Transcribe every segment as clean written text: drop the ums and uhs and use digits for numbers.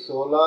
16,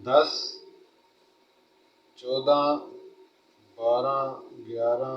10, 14, 12, 11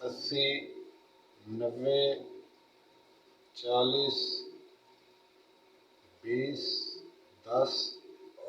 80, 90, 40, 20, 10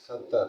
70।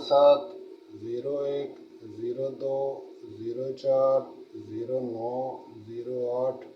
07, 01, 02, 04, 09, 08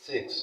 06।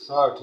60।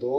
2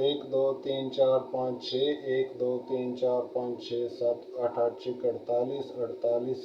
1 2 3 4 5 6, 1 2 3 4 5 6 7 8 8 6 48 48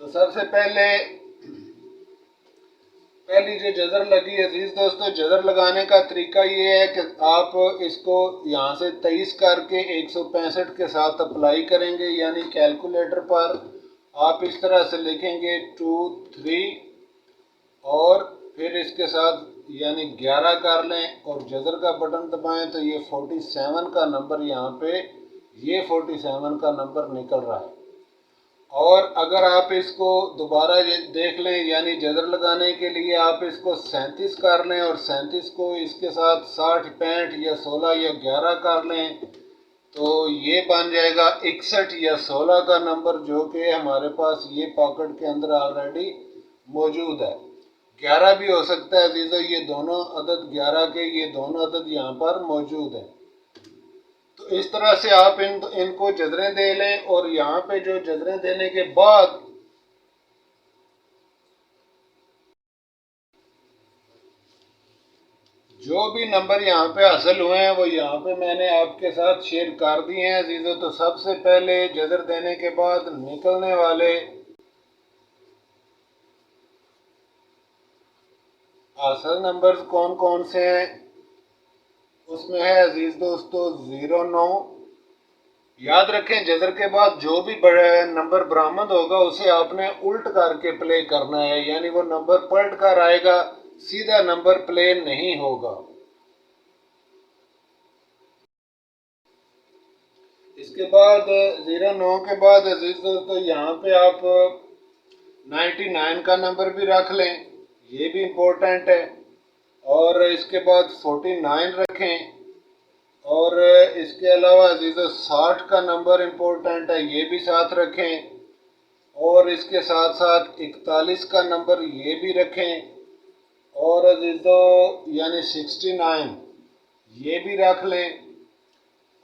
تو سب سے پہلی جو جذر لگی عزیز دوستو، جذر لگانے کا طریقہ یہ ہے کہ آپ اس کو یہاں سے 23 کر کے 165 کے ساتھ اپلائی کریں گے، یعنی کیلکولیٹر پر آپ اس طرح سے لکھیں گے 2 3 اور پھر اس کے ساتھ یعنی 11 کر لیں اور جذر کا بٹن دبائیں تو یہ 47 کا نمبر یہاں پہ 47 کا نمبر نکل رہا ہے۔ اور اگر آپ اس کو دوبارہ دیکھ لیں یعنی جذر لگانے کے لیے آپ اس کو 37 کر لیں اور 37 کو اس کے ساتھ 60 65 یا 16 یا 11 کر لیں تو یہ بن جائے گا 61 یا 16 کا نمبر، جو کہ ہمارے پاس یہ پاکٹ کے اندر آلریڈی موجود ہے۔ 11 بھی ہو سکتا ہے عزیزو، یہ دونوں عدد 11 کے یہ دونوں عدد یہاں پر موجود ہیں۔ تو اس طرح سے آپ ان کو جذریں دے لیں اور یہاں پہ جو جذریں دینے کے بعد جو بھی نمبر یہاں پہ حاصل ہوئے ہیں وہ یہاں پہ میں نے آپ کے ساتھ شیئر کر دیے ہیں عزیزو۔ تو سب سے پہلے جذر دینے کے بعد نکلنے والے حاصل نمبرز کون کون سے ہیں، اس میں ہے عزیز دوستو 09۔ یاد رکھیں جذر کے بعد جو بھی بڑا نمبر برآمد ہوگا اسے آپ نے الٹ کر کے پلے کرنا ہے، یعنی وہ نمبر پلٹ کر آئے گا، سیدھا نمبر پلے نہیں ہوگا۔ اس کے بعد 09 کے بعد عزیز دوستو یہاں پہ آپ 99 کا نمبر بھی رکھ لیں، یہ بھی امپورٹنٹ ہے، اور اس کے بعد 49 رکھیں، اور اس کے علاوہ عزیزو 60 کا نمبر امپورٹنٹ ہے، یہ بھی ساتھ رکھیں، اور اس کے ساتھ ساتھ 41 کا نمبر یہ بھی رکھیں، اور عزیزو یعنی 69 یہ بھی رکھ لیں،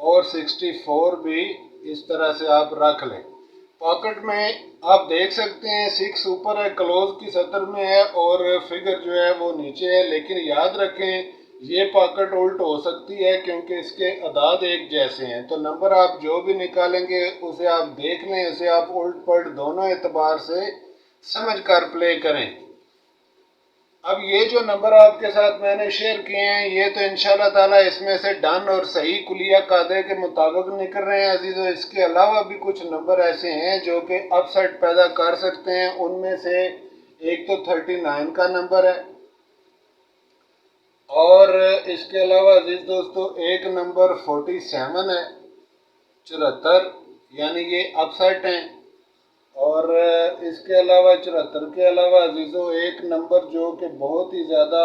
اور 64 بھی اس طرح سے آپ رکھ لیں۔ پاکٹ میں آپ دیکھ سکتے ہیں 6 اوپر ہے، کلوز کی سطر میں ہے، اور فگر جو ہے وہ نیچے ہے، لیکن یاد رکھیں یہ پاکٹ الٹ ہو سکتی ہے کیونکہ اس کے اعداد ایک جیسے ہیں، تو نمبر آپ جو بھی نکالیں گے اسے آپ دیکھ لیں، اسے آپ الٹ پلٹ دونوں اعتبار سے سمجھ کر پلے کریں۔ اب یہ جو نمبر آپ کے ساتھ میں نے شیئر کیے ہیں یہ تو انشاءاللہ تعالیٰ اس میں سے ڈن اور صحیح کلیہ قاعدے کے مطابق نکل رہے ہیں عزیزو۔ اس کے علاوہ بھی کچھ نمبر ایسے ہیں جو کہ اپ سیٹ پیدا کر سکتے ہیں، ان میں سے ایک تو 39 کا نمبر ہے، اور اس کے علاوہ عزیز دوستو ایک نمبر 47 ہے، 74، یعنی یہ اپ سیٹ ہیں، اور اس کے علاوہ 74 کے علاوہ عزیزو ایک نمبر جو کہ بہت ہی زیادہ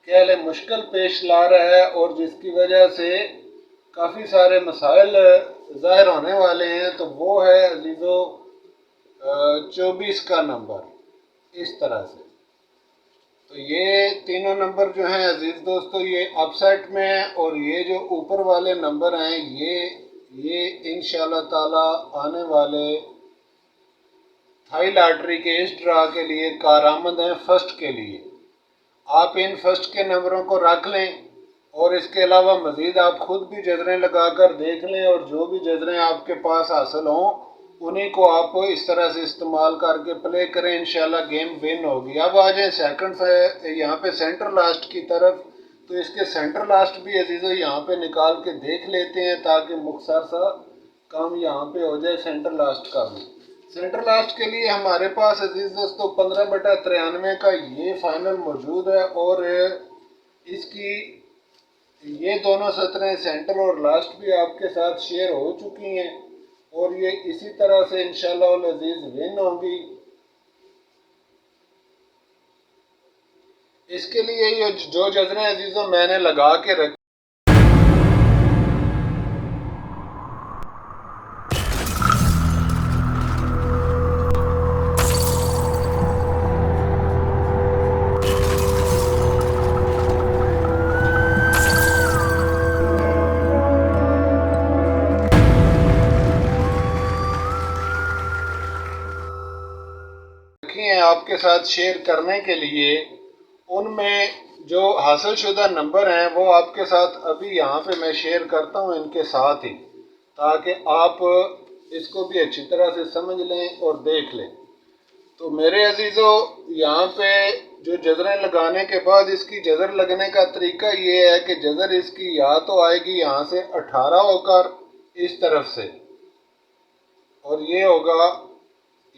کہہ لیں مشکل پیش لا رہا ہے اور جس کی وجہ سے کافی سارے مسائل ظاہر ہونے والے ہیں، تو وہ ہے عزیزو 24 کا نمبر، اس طرح سے۔ تو یہ تینوں نمبر جو ہیں عزیز دوستو یہ اپ سیٹ میں ہیں، اور یہ جو اوپر والے نمبر ہیں یہ انشاءاللہ تعالی آنے والے تھائی لاٹری کے اس ڈرا کے لیے کارآمد ہیں، فرسٹ کے لیے۔ آپ ان فرسٹ کے نمبروں کو رکھ لیں، اور اس کے علاوہ مزید آپ خود بھی جذریں لگا کر دیکھ لیں، اور جو بھی جذریں آپ کے پاس حاصل ہوں انہیں کو آپ اس طرح سے استعمال کر کے پلے کریں، انشاءاللہ گیم ون ہوگی۔ اب آ جائیں سیکنڈ یہاں پہ سینٹر لاسٹ کی طرف، تو اس کے سینٹر لاسٹ بھی عزیزو یہاں پہ نکال کے دیکھ لیتے ہیں تاکہ مختصر سا کام یہاں پہ ہو جائے سینٹر لاسٹ کا بھی۔ سینٹر لاسٹ کے لیے ہمارے پاس عزیز دوستو 15/93 کا یہ فائنل موجود ہے، اور اس کی یہ دونوں سطریں سینٹر اور لاسٹ بھی آپ کے ساتھ شیئر ہو چکی ہیں، اور یہ اسی طرح سے انشاءاللہ العزیز ون ہوں گی۔ اس کے لیے یہ جو جذریں عزیزوں میں نے لگا کے رکھی ہیں آپ کے ساتھ شیئر کرنے کے لیے، ان میں جو حاصل شدہ نمبر ہیں وہ آپ کے ساتھ ابھی یہاں پہ میں شیئر کرتا ہوں ان کے ساتھ ہی، تاکہ آپ اس کو بھی اچھی طرح سے سمجھ لیں اور دیکھ لیں۔ تو میرے عزیزو، یہاں پہ جو جذریں لگانے کے بعد اس کی جذر لگنے کا طریقہ یہ ہے کہ جذر اس کی یا تو آئے گی یہاں سے 18 ہو کر اس طرف سے، اور یہ ہوگا،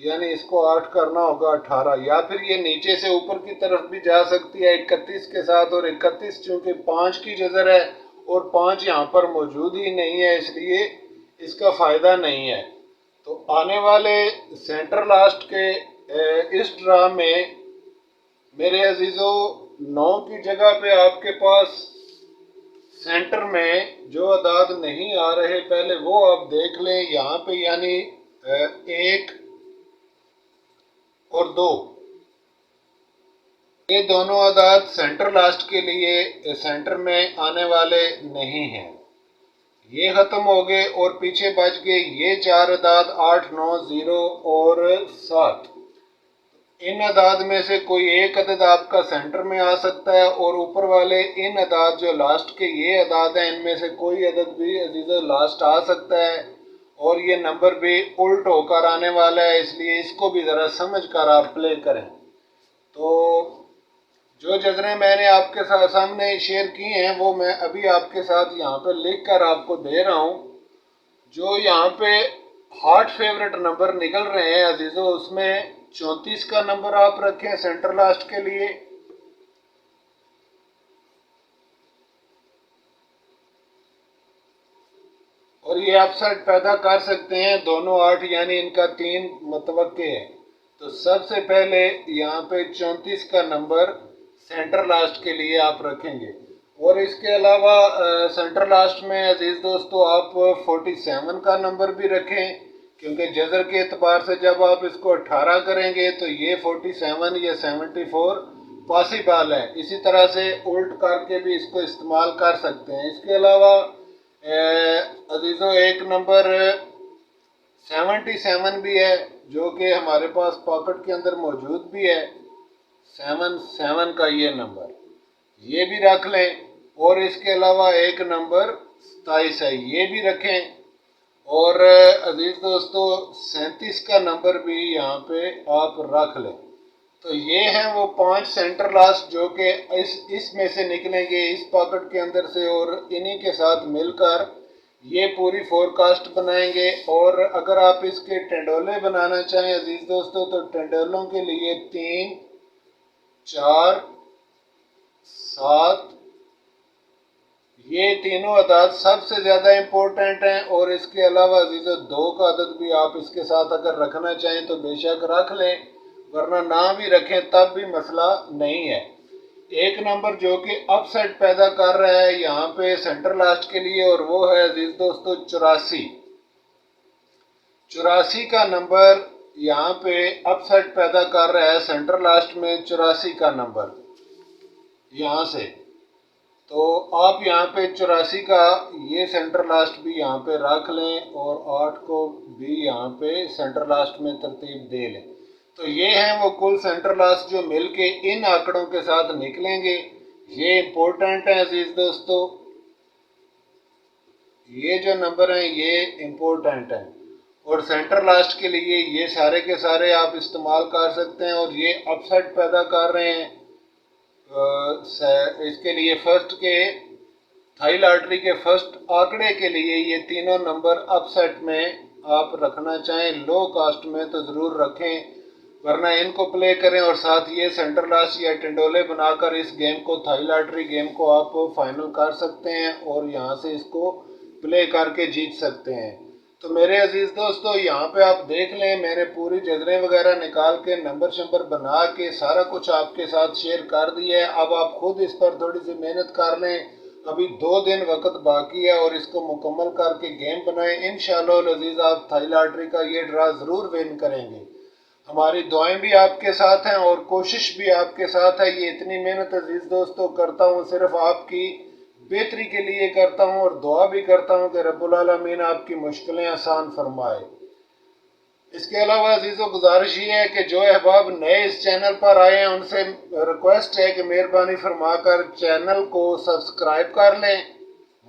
یعنی اس کو 8 کرنا ہوگا 18، یا پھر یہ نیچے سے اوپر کی طرف بھی جا سکتی ہے 31 کے ساتھ، اور 31 چونکہ 5 کی جذر ہے اور 5 یہاں پر موجود ہی نہیں ہے، اس لیے اس کا فائدہ نہیں ہے۔ تو آنے والے سینٹر لاسٹ کے اس ڈرا میں میرے عزیزو 9 کی جگہ پہ آپ کے پاس سینٹر میں جو اعداد نہیں آ رہے پہلے وہ آپ دیکھ لیں یہاں پہ، یعنی 1 اور 2، یہ دونوں اعداد سینٹر لاسٹ کے لیے سینٹر میں آنے والے نہیں ہیں، یہ ختم ہو گئے، اور پیچھے بچ گئے یہ 4 اعداد 8، 9، 0 اور 7۔ ان اعداد میں سے کوئی ایک عدد آپ کا سینٹر میں آ سکتا ہے، اور اوپر والے ان اعداد جو لاسٹ کے یہ اعداد ہیں ان میں سے کوئی عدد بھی عزیزو لاسٹ آ سکتا ہے، اور یہ نمبر بھی الٹ ہو کر آنے والا ہے، اس لیے اس کو بھی ذرا سمجھ کر آپ پلے کریں۔ تو جو جذریں میں نے آپ کے سامنے شیئر کی ہیں وہ میں ابھی آپ کے ساتھ یہاں پہ لکھ کر آپ کو دے رہا ہوں۔ جو یہاں پہ ہارٹ فیورٹ نمبر نکل رہے ہیں عزیزو، اس میں 34 کا نمبر آپ رکھیں سینٹر لاسٹ کے لیے، اور یہ آپ سیٹ پیدا کر سکتے ہیں دونوں 8، یعنی ان کا 3 متوقع ہے۔ تو سب سے پہلے یہاں پہ 34 کا نمبر سینٹر لاسٹ کے لیے آپ رکھیں گے، اور اس کے علاوہ سینٹر لاسٹ میں عزیز دوستو آپ 47 کا نمبر بھی رکھیں، کیونکہ جذر کے اعتبار سے جب آپ اس کو 18 کریں گے تو یہ 47 یا 74 پاسبل ہے، اسی طرح سے الٹ کر کے بھی اس کو استعمال کر سکتے ہیں۔ اس کے علاوہ عزیزو ایک نمبر 77 بھی ہے جو کہ ہمارے پاس پاکٹ کے اندر موجود بھی ہے، 77 کا یہ نمبر، یہ بھی رکھ لیں، اور اس کے علاوہ ایک نمبر 27 ہے، یہ بھی رکھیں، اور عزیز دوستو 37 کا نمبر بھی یہاں پہ آپ رکھ لیں۔ تو یہ ہیں وہ 5 سینٹر لاسٹ جو کہ اس میں سے نکلیں گے اس پاکٹ کے اندر سے، اور انہی کے ساتھ مل کر یہ پوری فور کاسٹ بنائیں گے۔ اور اگر آپ اس کے ٹنڈولے بنانا چاہیں عزیز دوستو تو ٹنڈولوں کے لیے 3، 4، 7، یہ تینوں اعداد سب سے زیادہ امپورٹنٹ ہیں، اور اس کے علاوہ عزیزو 2 کا عدد بھی آپ اس کے ساتھ اگر رکھنا چاہیں تو بے شک رکھ لیں، ورنہ نہ بھی رکھیں تب بھی مسئلہ نہیں ہے۔ ایک نمبر جو کہ اپ سیٹ پیدا کر رہا ہے یہاں پہ سینٹر لاسٹ کے لیے، اور وہ ہے عزیز دوستو 84۔ 84 کا نمبر یہاں پہ اپ سیٹ پیدا کر رہا ہے سینٹر لاسٹ میں، 84 کا نمبر یہاں سے، تو آپ یہاں پہ 84 کا یہ سینٹر لاسٹ بھی یہاں پہ رکھ لیں، اور 8 کو بھی یہاں پہ سینٹر لاسٹ میں ترتیب دے لیں۔ تو یہ ہیں وہ کل سینٹر لاسٹ جو مل کے ان آنکڑوں کے ساتھ نکلیں گے، یہ امپورٹنٹ ہیں عزیز دوستو، یہ جو نمبر ہیں یہ امپورٹنٹ ہیں، اور سینٹر لاسٹ کے لیے یہ سارے کے سارے آپ استعمال کر سکتے ہیں، اور یہ اپ سیٹ پیدا کر رہے ہیں۔ اس کے لیے فرسٹ کے تھائی لاٹری کے فرسٹ آنکڑے کے لیے یہ تینوں نمبر اپ سیٹ میں آپ رکھنا چاہیں لو کاسٹ میں تو ضرور رکھیں، ورنہ ان کو پلے کریں، اور ساتھ یہ سینٹر لاسٹ یا ٹنڈولے بنا کر اس گیم کو، تھائی لاٹری گیم کو آپ فائنل کر سکتے ہیں، اور یہاں سے اس کو پلے کر کے جیت سکتے ہیں۔ تو میرے عزیز دوستو یہاں پہ آپ دیکھ لیں میں نے پوری جذریں وغیرہ نکال کے نمبر شمبر بنا کے سارا کچھ آپ کے ساتھ شیئر کر دیا ہے۔ اب آپ خود اس پر تھوڑی سی محنت کر لیں، ابھی 2 دن وقت باقی ہے، اور اس کو مکمل کر کے گیم بنائیں، انشاءاللہ العزیز آپ تھائی لاٹری کا یہ ڈرا ضرور ون کریں گے۔ ہماری دعائیں بھی آپ کے ساتھ ہیں اور کوشش بھی آپ کے ساتھ ہے، یہ اتنی محنت عزیز دوستو کرتا ہوں صرف آپ کی بہتری کے لیے کرتا ہوں، اور دعا بھی کرتا ہوں کہ رب العالمین آپ کی مشکلیں آسان فرمائے۔ اس کے علاوہ عزیزو گزارش یہ ہے کہ جو احباب نئے اس چینل پر آئے ہیں ان سے ریکویسٹ ہے کہ مہربانی فرما کر چینل کو سبسکرائب کر لیں،